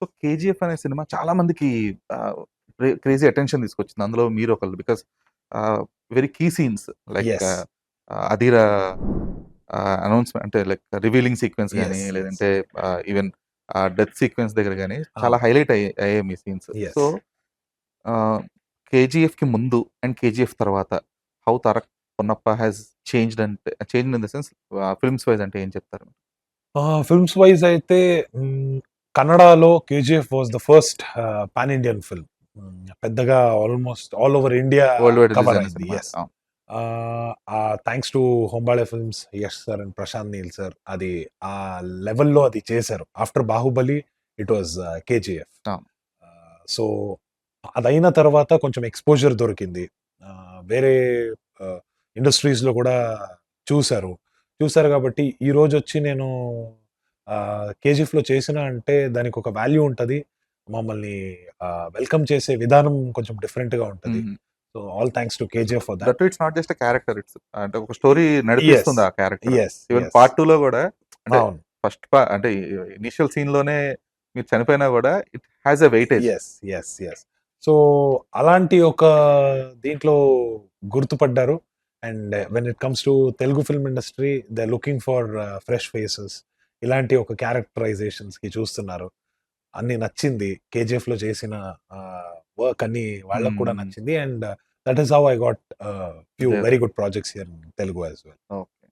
So 'KGF' అనే cinema చాలా మందికి ఆహ్, క్రేజీ అటెన్షన్ తీసుకొచ్చింది. అందులో మీరొకళ్ళు. Because very key scenes like yes. 'Adheera' announcement అంటే లైక్ రివీలింగ్ సీక్వెన్స్ గాని, యెస్. యెస్. లేదంటే ఈవెన్ డెత్ సీక్వెన్స్ దగ్గర గాని చాలా అవును. హైలైట్ అయ్యాయి మీ సీన్స్. So yes. 'కేజీఎఫ్‌కి' ముందు అండ్ 'కేజీఎఫ్' తర్వాత how 'Tarak Ponnappa' has changed in the sense films wise అంటే ఏం చెప్తారు? ఫిల్మ్స్ వైస్ అయితే కన్నడలో 'KGF' was the first pan Indian film. పెద్దగా almost all over India world wide release cover అయిన అయింది. సినిమా అది. యెస్. అవును. Thanks to Hombale films, Yash sir and Prashanth Neel sir అది ఆ లెవెల్‌లో అది చేశారు. After 'Baahubali' it was 'KGF.' అవును. సో, అదయిన తర్వాత కొంచెం ఎక్స్‌పోజర్ దొరికింది. వేరే ఆహ్, ఇండస్ట్రీస్‌లో కూడా చూసారు. చూసారు కాబట్టి ఈరోజొచ్చి నేను 'కేజీఎఫ్‌లో' చేసినా అంటే దానికొక వాల్యూ ఉంటది. మమ్మల్ని వెల్కమ్ చేసే విధానం కొంచెం డిఫరెంట్‌గా ఉంటది. హ్మ్. So, all thanks to 'KGF' for that thought. Two it's not just a character. అంటే ఒక స్టోరీ యెస్. నడిపిస్తుంది ఆ character. Yes. Even yes. Part 2లో గూడా అంటే అవును. అంటే ఇనీషియల్ సీన్‌లోనే మీరు చనిపోయినా గూడా it has a weightage. Yes. Yes. Yes. So, అలాంటి ఒక దీంట్లో గుర్తుపడ్డారు. And when it comes to Telugu film industry they are looking for fresh faces. ఇలాంటి ఒక క్యారెక్టరైజేషన్స్‌కి చూస్తున్నారు. అన్నీ నచ్చింది. 'కేజీఎఫ్‌లో' చేసిన వర్క్ అన్నీ వాళ్ళకి కూడా హ్మ్. నచ్చింది. And that is how I got few there very good projects here in Telugu as well. Okay.